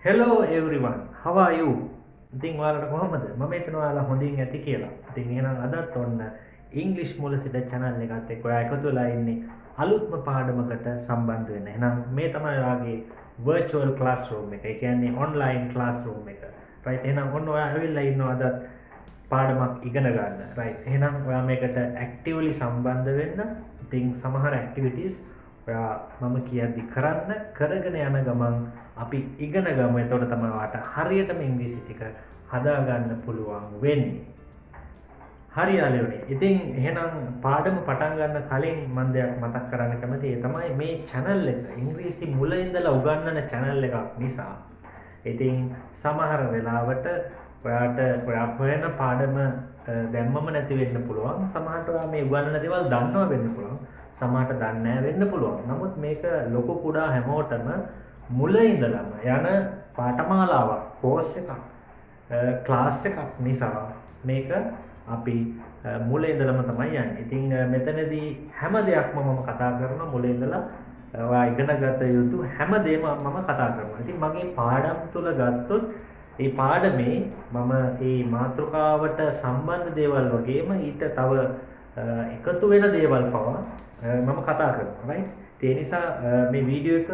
Hello everyone, how are you? ඉතින් ඔයාලට කොහොමද? මම හිතනවා ඔයාලා හොඳින් ඇති කියලා. ඉතින් එහෙනම් අදත් ඔන්න ඉංග්‍රීසි මුල සිට channel එකත් එක්ක ඔයා එකතු වෙලා ඉන්නේ අලුත්ම පාඩමකට සම්බන්ධ වෙන්න. එහෙනම් මේ තමයි ඔයාගේ virtual classroom එක. ඒ කියන්නේ online classroom එක. right? එහෙනම් ඔන්න ඔයා ඇවිල්ලා ඉන්නවා අදත් පාඩමක් ඉගෙන ගන්න. right? එහෙනම් ඔයා මේකට actively සම්බන්ධ වෙන්න. ඉතින් සමහර activities ඔයා මම කියද්දි කරගෙන යන ගමන් අපි ඉගෙන ගමු. එතකොට තමයි ඔයාට හරියටම ඉංග්‍රීසි ටික හදා ගන්න පුළුවන් වෙන්නේ. හරි යාළුවනේ. ඉතින් එහෙනම් පාඩම පටන් ගන්න කලින් මම දෙයක් මතක් කරන්න කැමතියි. ඒ තමයි මේ channel එක ඉංග්‍රීසි මුල ඉඳලා උගන්වන channel එකක් නිසා. ඉතින් සමහර වෙලාවට ඔයාට ඔයා හොයන පාඩම දැම්මම නැති වෙන්න පුළුවන්. සමහරට ඔයා මේ උගන්වන දේවල් දන්නවා වෙන්න පුළුවන්. සමහරට දන්නේ නැහැ වෙන්න පුළුවන්. නමුත් මේක ලොකු කුඩා හැමෝටම මුල ඉඳලම යන පාඨමාලාවක්, කෝස් එකක්, ක්ලාස් එකක් නිසා මේක අපි මුල ඉඳලම තමයි යන්නේ. ඉතින් මෙතනදී හැම දෙයක්ම මම කතා කරනවා මුල ඉඳලා ඔයා ඉගෙන ගත යුතු හැම දෙයක්ම මම කතා කරනවා. ඉතින් මගේ පාඩම් තුල ගත්තොත් ඒ පාඩමේ මම මේ මාතෘකාවට සම්බන්ධ දේවල් වගේම ඊට තව එකතු වෙන දේවල් පවා මම කතා කරනවා. right? ඒ නිසා මේ වීඩියෝ එක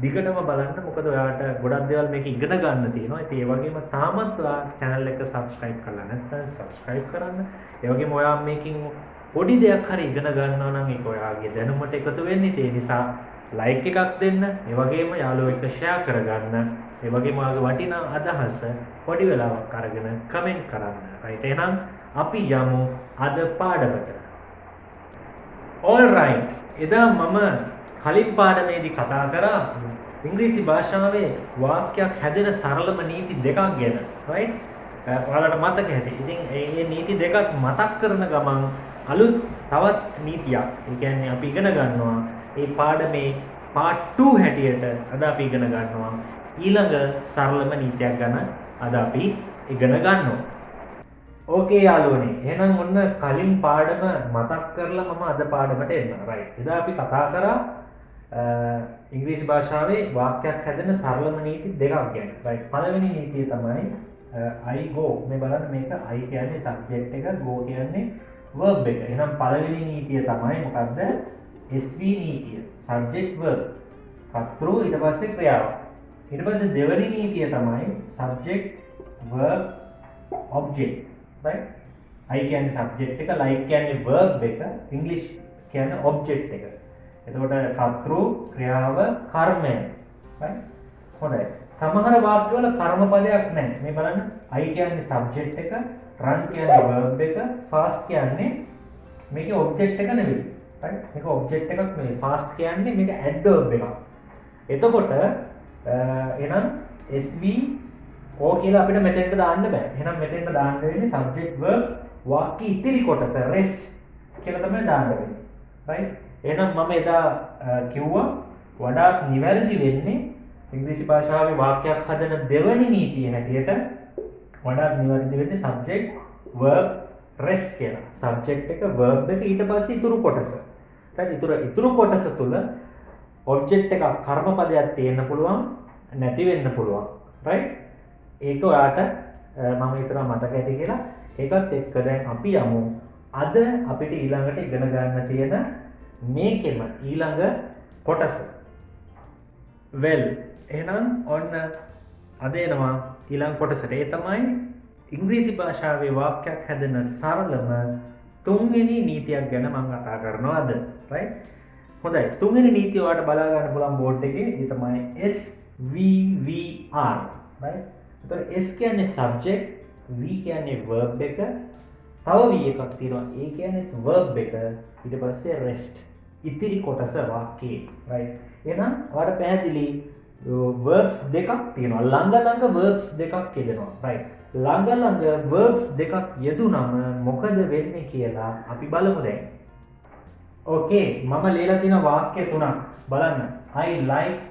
දිගටම බලන්න. මොකද ඔයාලට ගොඩක් දේවල් මේක ඉගෙන ගන්න තියෙනවා. ඉතින් ඒ වගේම තාමත් ඔයා channel එක subscribe කරලා නැත්නම් subscribe කරන්න. ඒ වගේම ඔයා මේකෙන් පොඩි දෙයක් හරි ඉගෙන ගන්නවා නම් ඒක ඔයාගේ දැනුමට එකතු වෙන්නේ. ඒ නිසා like එකක් දෙන්න. ඒ වගේම යාළුවෝ එක්ක share කරගන්න. ඒ වගේම ඔයාගේ වටිනා අදහස පොඩි වෙලාවක් අරගෙන comment කරන්න. right? එහෙනම් අපි යමු අද පාඩමට. all right. එදා මම කලින් පාඩමේදී කතා කරා ඉංග්‍රීසි භාෂාවේ වාක්‍යයක් හැදෙන සරලම නීති දෙකක් ගැන. right? ඔයාලට මතක ඇති. ඉතින් මේ නීති දෙකක් මතක් කරන ගමන් අලුත් තවත් නීතියක්. ඒ කියන්නේ අපි ඉගෙන ගන්නවා මේ පාඩමේ part 2 හැටියට අද අපි ඉගෙන ගන්නවා ඊළඟ සරලම නීතියක් ගැන අද අපි ඉගෙන ගන්නවා. ඕකේ යාළුවනේ. එහෙනම් ඔන්න කලින් පාඩම මතක් කරලා මම අද පාඩමට එන්න. right. එදා අපි කතා කරා ඉංග්‍රීසි භාෂාවේ වාක්‍යයක් හැදෙන සරලම නීති දෙකක් ගැන. right. පළවෙනි නීතිය තමයි I go. මේ බලන්න මේක I කියන්නේ subject එක, go කියන්නේ verb එක. එහෙනම් පළවෙනි නීතිය තමයි මොකද්ද? SV නීතිය. subject verb. කර්තෘ ඊට පස්සේ ක්‍රියාව. ඊට පස්සේ දෙවෙනි නීතිය තමයි subject verb object. right? I කියන්නේ subject එක, like කියන්නේ verb එක, English කියන්නේ object එක. එතකොට කර්තෘ, ක්‍රියාව, කර්මය. right? හොඳයි. සමහර වාක්‍යවල කර්මපදයක් නැහැ. මේ බලන්න. I කියන්නේ subject එක, run කියන්නේ verb එක, fast කියන්නේ මේකේ object එක නෙවෙයි. right? මේක object එකක් නෙවෙයි. fast කියන්නේ මේක adverb එකක්. එතකොට එහෙනම් SV ඕ කියලා අපිට මෙතෙන්ට දාන්න බෑ. එහෙනම් මෙතෙන්ට දාන්න වෙන්නේ subject verb වාක්‍ය ඉතිරි කොටස rest කියලා තමයි දාන්න වෙන්නේ. right? එහෙනම් මම එදා කිව්වා වඩාත් නිවැරදි වෙන්නේ ඉංග්‍රීසි භාෂාවේ වාක්‍යයක් හදන දෙවැනි නීතිය හැටියට වඩාත් නිවැරදි වෙන්නේ subject verb rest කියලා. subject එක verb එක ඊට පස්සේ ඉතුරු කොටස. right? ඉතුරු කොටස තුල object එකක් කර්මපදයක් තියෙන්න පුළුවන්, නැති වෙන්න පුළුවන්. right? ඒක ඔයාට මම හිතනවා මතක ඇති කියලා. ඒකත් එක්ක දැන් අපි යමු අද අපිට ඊළඟට ඉගෙන ගන්න තියෙන මේකෙම ඊළඟ කොටස. well එහෙනම් ඔන්න අද එනවා ඊළඟ කොටසට. ඒ තමයි ඉංග්‍රීසි භාෂාවේ වාක්‍යයක් හැදෙන සරලම තුන්වෙනි නීතියක් ගැන මම කතා කරනවා අද. right? හොඳයි. තුන්වෙනි නීතිය ඔයාලට බලා ගන්න පුළුවන් බෝඩ් එකේ. ඒ තමයි SVVR. right? එතකොට S කියන්නේ subject, V කියන්නේ verb එක, තව V එකක් තියෙනවා. A කියන්නේ verb එක, ඊට පස්සේ rest. ඉතිරි කොටස වාක්‍යයේ. right? එහෙනම් ඔයාලට පැහැදිලි verbs දෙකක් තියෙනවා. ළඟ verbs දෙකක් යෙදෙනවා. right? ළඟ verbs දෙකක් යෙදුනම මොකද වෙන්නේ කියලා අපි බලමු දැන්. okay, මම ලියලා තියෙන වාක්‍ය තුනක් බලන්න. I like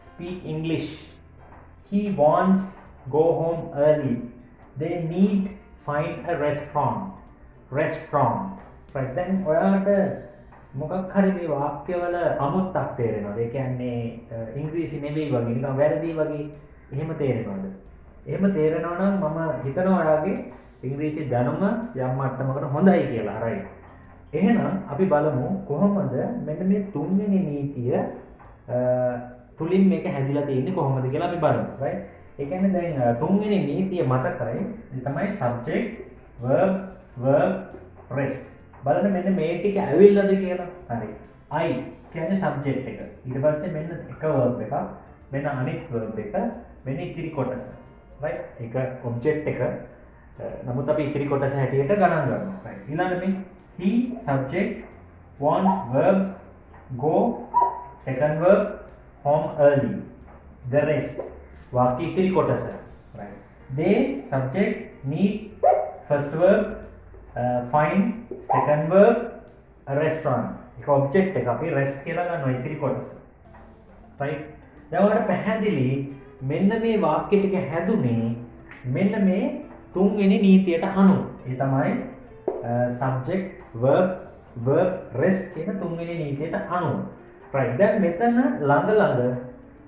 speak English. He wants go home early. They need find a restaurant. right? then ඔයාලට මොකක් හරි මේ වාක්‍යවල අමුත්තක් තේරෙනවා. ඒ කියන්නේ ඉංග්‍රීසි නෙවෙයි වගේ නිකන් වැරදි වගේ එහෙම තේරෙනවද? එහෙම තේරෙනවා නම් මම හිතනවා ඔයාගේ ඉංග්‍රීසි දැනුම යම් මට්ටමකට හොඳයි කියලා. right. එහෙනම් අපි බලමු කොහොමද මෙන්න මේ තුන්වෙනි නීතිය තුලින් මේක හැදිලා තියෙන්නේ කොහොමද කියලා අපි බලමු. right. ඒ කියන්නේ දැන් තුන්වෙනි නීතිය මතකයි. ඒ තමයි subject verb rest. බලන්න මෙන්න මේ ටික ඇවිල්ලාද කියලා. හරි. I කියන්නේ subject එක. ඊට පස්සේ මෙන්න එක verb එකක්, මෙන්න අනිත් verb එක, මෙන්න ඉතිරි කොටස. right. ඒක object එක. නමුත් අපි ඉතිරි කොටස හැටියට ගණන් ගන්නවා. right. ඊළඟට මේ he subject wants verb go second verb home early. The rest වාක්‍ය ඉතිරි කොටස. right. They subject need first verb find second verb a restaurant. ඒක object එක අපි rest කියලා ගන්නවා ඉතිරි කොටස. right. දැන් ඔයාලට පැහැදිලි මෙන්න මේ වාක්‍ය ටික හැදුනේ මෙන්න මේ තුන්වෙනි නීතියට අනුව. ඒ තමයි subject verb rest කියන තුන්වෙනි නීතියට අනුව. right. දැන් මෙතන ළඟ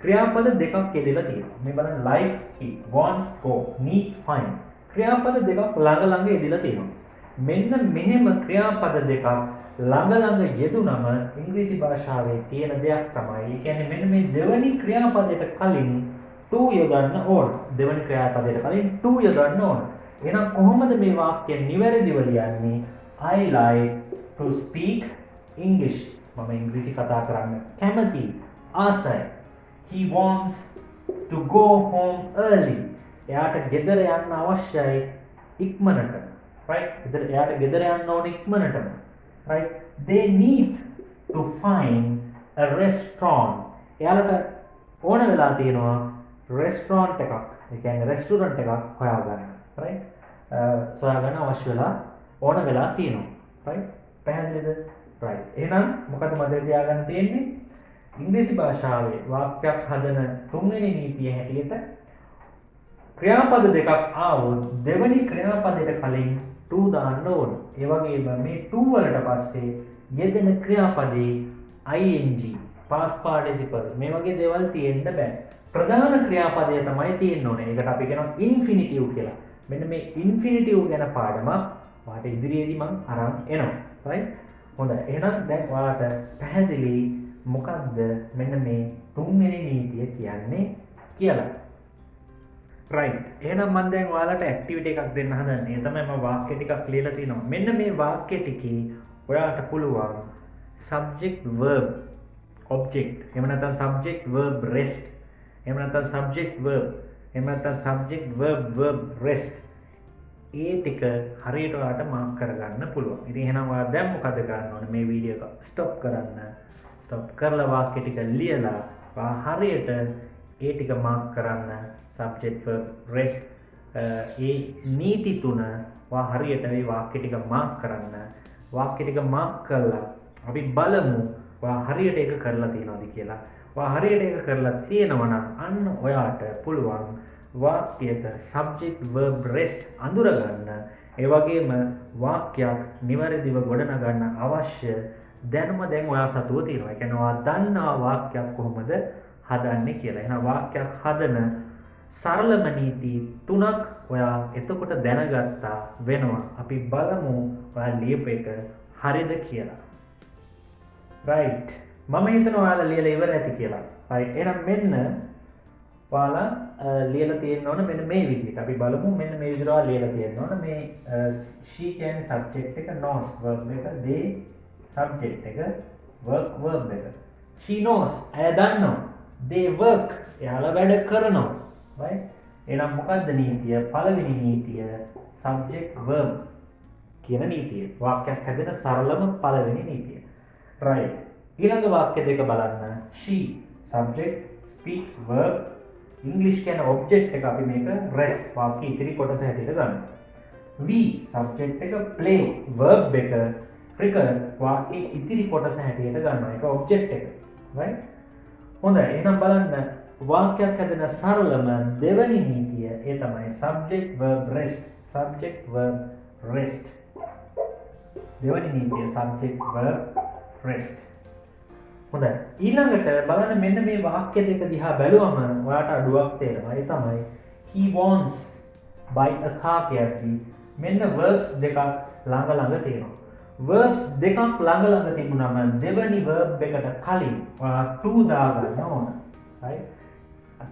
ක්‍රියාපද දෙකක් යෙදලා තියෙනවා. මේ බලන්න like speak, wants go, need find. ක්‍රියාපද දෙකක් ළඟ යෙදලා තියෙනවා. මෙන්න මෙහෙම ක්‍රියාපද දෙකක් ළඟ යෙදුනම ඉංග්‍රීසි භාෂාවේ තියෙන දෙයක් තමයි. ඒ කියන්නේ මෙන්න මේ දෙවනි ක්‍රියාපදයට කලින් to යොදන්න ඕන. දෙවනි ක්‍රියාපදයට කලින් to යොදන්න ඕන. එහෙනම් කොහොමද මේ වාක්‍ය නිවැරදිව ලියන්නේ? I like to speak English. මම ඉංග්‍රීසි කතා කරන්න කැමතියි. ආසයි. He wants to go home early. එයාට ගෙදර යන්න අවශ්‍යයි ඉක්මනට. right. එයාට ගෙදර යන්න ඕන ඉක්මනටම. right. They need to find a restaurant. එයාලට ඕන වෙලා තියෙනවා restaurant එකක්. ඒ කියන්නේ restaurant එකක් හොයාගන්න. right. සොයාගන්න අවශ්‍ය වෙලා ඕන වෙලා තියෙනවා. right. පැහැදිලිද? right. එහෙනම් මොකද මතක තියාගන්න තියෙන්නේ? ඉංග්‍රීසි භාෂාවේ වාක්‍යයක් හදන තුන්වෙනි නීතිය හැටියට ක්‍රියාපද දෙකක් ආවොත් දෙවෙනි ක්‍රියාපදයට කලින් to දාන්න ඕන. ඒ වගේම මේ to වලට පස්සේ යෙදෙන ක්‍රියාපදේ ing past participle මේ වගේ දේවල් තියෙන්න බෑ. ප්‍රධාන ක්‍රියාපදය තමයි තියෙන්න ඕනේ. ඒකට අපි කියනවා infinitive කියලා. මෙන්න මේ infinitive ගැන පාඩමක් ඔයාලට ඉදිරියේදී මම අරන් එනවා. right. හොඳයි. එහෙනම් දැන් ඔයාලට පැහැදිලි මොකක්ද මෙන්න මේ තුන්වෙනි නීතිය කියන්නේ කියලා. right. එහෙනම් මම දැන් ඔයාලට ඇක්ටිවිටි එකක් දෙන්න හදන්නේ. ඒ තමයි මම වාක්‍ය ටිකක් ලියලා තිනවා. මෙන්න මේ වාක්‍ය ටිකේ ඔයාලට පුළුවන් subject verb object එහෙම නැත්නම් subject verb rest එහෙම නැත්නම් subject verb එහෙම නැත්නම් subject verb rest ඒ ටික හරියට ඔයාලට මාක් කරගන්න පුළුවන්. ඉතින් එහෙනම් ඔයා දැන් මොකද කරන්න ඕනේ? මේ වීඩියෝ එක ස්ටොප් කරන්න. ස්ටොප් කරලා වාක්‍ය ටික ලියලා ඔයා හරියට ඒ ටික මාක් කරන්න. subject verb rest ඒ නීති තුන ඔයා හරියට මේ වාක්‍ය ටික මාක් කරන්න. වාක්‍ය ටික මාක් කළා අපි බලමු ඔයා හරියට ඒක කරලා තියෙනවද කියලා. ඔයා හරියට ඒක කරලා තියෙනවා නම් අන්න ඔයාට පුළුවන් වාක්‍යයක subject verb rest අඳුර ගන්න. ඒ වගේම වාක්‍යයක් නිවැරදිව ගොඩනගන්න අවශ්‍ය දැනුම දැන් ඔයා සතුව තියෙනවා. ඒ කියන්නේ ඔයා දන්නවා වාක්‍යයක් කොහොමද හදන්නේ කියලා. එහෙනම් වාක්‍යයක් හදන සරලම නීති තුනක් ඔයා එතකොට දැනගත්තා වෙනවා. අපි බලමු ඔයා ලියපු එක හරිද කියලා. right. මම හිතනවා ඔයාලා ලියලා ඉවර ඇති කියලා. right. එහෙනම් මෙන්න ඔයාලා ලියලා තියෙන්න ඕන මෙන්න මේ විදිහට. අපි බලමු මෙන්න මේ විදිහට ඔයාලා ලියලා තියෙන්න ඕන. මේ she කියන්නේ subject එක, knows verb එක, they subject එක, work verb එක. she knows එයා දන්නවා. they work එයාලා වැඩ කරනවා. right. එහෙනම් මොකද්ද නීතිය? පළවෙනි නීතිය subject verb කියන නීතිය. වාක්‍යයක් හැදෙන සරලම පළවෙනි නීතිය. right. ඊළඟ වාක්‍ය දෙක බලන්න. she subject speaks verb English කියන object එක අපි මේක rest වාක්‍ය ඉතිරි කොටස හැටියට ගන්නවා. we subject එක play verb එක cricket වාක්‍ය ඉතිරි කොටස හැටියට ගන්නවා. ඒක object එක. right. හොඳයි. එහෙනම් බලන්න වාක්‍යයක් හැදෙන සරලම දෙවැනි නීතිය ඒ තමයි subject verb rest. subject verb rest. දෙවැනි නීතිය subject verb rest. හොඳයි. ඊළඟට බලන්න මෙන්න මේ වාක්‍ය දෙක දිහා බැලුවම ඔයාට අඩුවක් තේරෙනවා. ඒ තමයි he wants buy a car කියද්දී මෙන්න verbs දෙකක් ළඟ ළඟ තියෙනවා. verbs දෙකක් ළඟ ළඟ තිබුණාම දෙවනි verb එකට කලින් ඔයා to දාගන්න ඕන. right?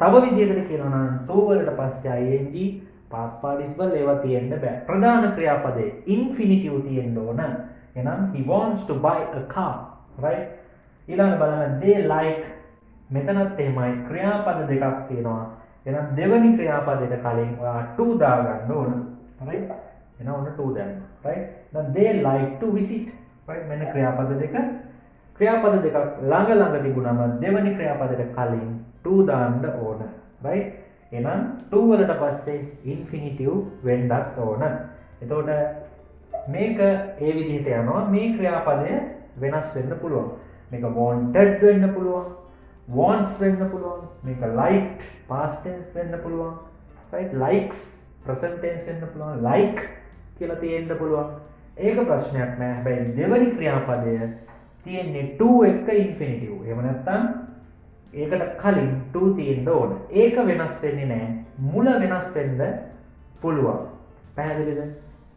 තව විදිහකට කියනවා නම් to වලට පස්සේ ing past participle ඒවා තියෙන්න බෑ. ප්‍රධාන ක්‍රියාපදේ infinitive තියෙන්න ඕන. එහෙනම් he wants to buy a car. right? ඊළඟ බලන්න they like මෙතනත් එහෙමයි ක්‍රියාපද දෙකක් තියෙනවා. එහෙනම් දෙවනි ක්‍රියාපදයට කලින් ඔයා to දාගන්න ඕන. right? එහෙනම් ඔන්න to දාන්න. right? then they like to visit. right? මෙන්න ක්‍රියාපද දෙක ළඟ ළඟ තිබුණාම දෙවනි ක්‍රියාපදයට කලින් to දාන්න ඕන. right? එහෙනම් to වලට පස්සේ infinitive වෙන්නත් ඕන. එතකොට මේක ඒ විදිහට යනවා. මේ ක්‍රියාපදය වෙනස් වෙන්න පුළුවන්. මේක wanted වෙන්න පුළුවන්, wants වෙන්න පුළුවන්, මේක liked past tense වෙන්න පුළුවන්, right? likes present tense වෙන්න පුළුවන්, like කියලා තියෙන්න පුළුවන්. ඒක ප්‍රශ්නයක් නෑ. හැබැයි දෙවනි ක්‍රියාපදය තියෙන්නේ to එක infinitive. එහෙම නැත්නම් ඒකට කලින් to තියෙන්න ඕන. ඒක වෙනස් වෙන්නේ නෑ. මුල වෙනස් වෙන්න පුළුවන්. පැහැදිලිද?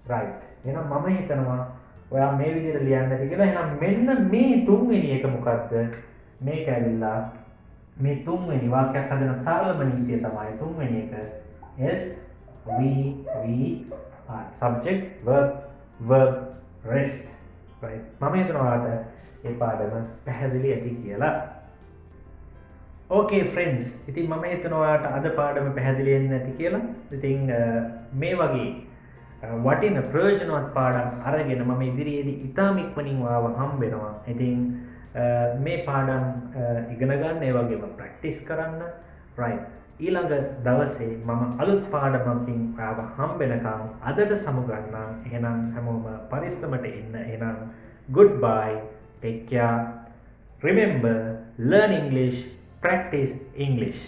right. එහෙනම් මම හිතනවා ඔයා මේ විදිහට ලියන්න ඇති කියලා. එහෙනම් මෙන්න මේ තුන්වෙනි එක මොකද්ද? මේක ඇවිල්ලා මේ තුන්වෙනි වාක්‍යයක් හදන සරලම නීතිය තමයි තුන්වෙනි එක SVVI subject verb rest. right? මම හිතනවා ඔයාලට මේ පාඩම පැහැදිලි ඇති කියලා. okay friends, ඉතින් මම හිතනවා ඔයාලට අද පාඩම පැහැදිලි වෙන්න ඇති කියලා. ඉතින් මේ වගේ වටින ප්‍රයෝජනවත් පාඩම් අරගෙන මම ඉදිරියේදී ඉතාම ඉක්මනින් ඔයාව හම්බ වෙනවා. ඉතින් මේ පාඩම් ඉගෙන ගන්න ඒ වගේම ප්‍රැක්ටිස් කරන්න. right. ඊළඟ දවසේ මම අලුත් පාඩමකින් ඔයාව හම්බ වෙනකම් අදට සමුගන්නම්. එහෙනම් හැමෝම පරිස්සමට ඉන්න. එහෙනම් goodbye, take care, remember, learn English, practice English.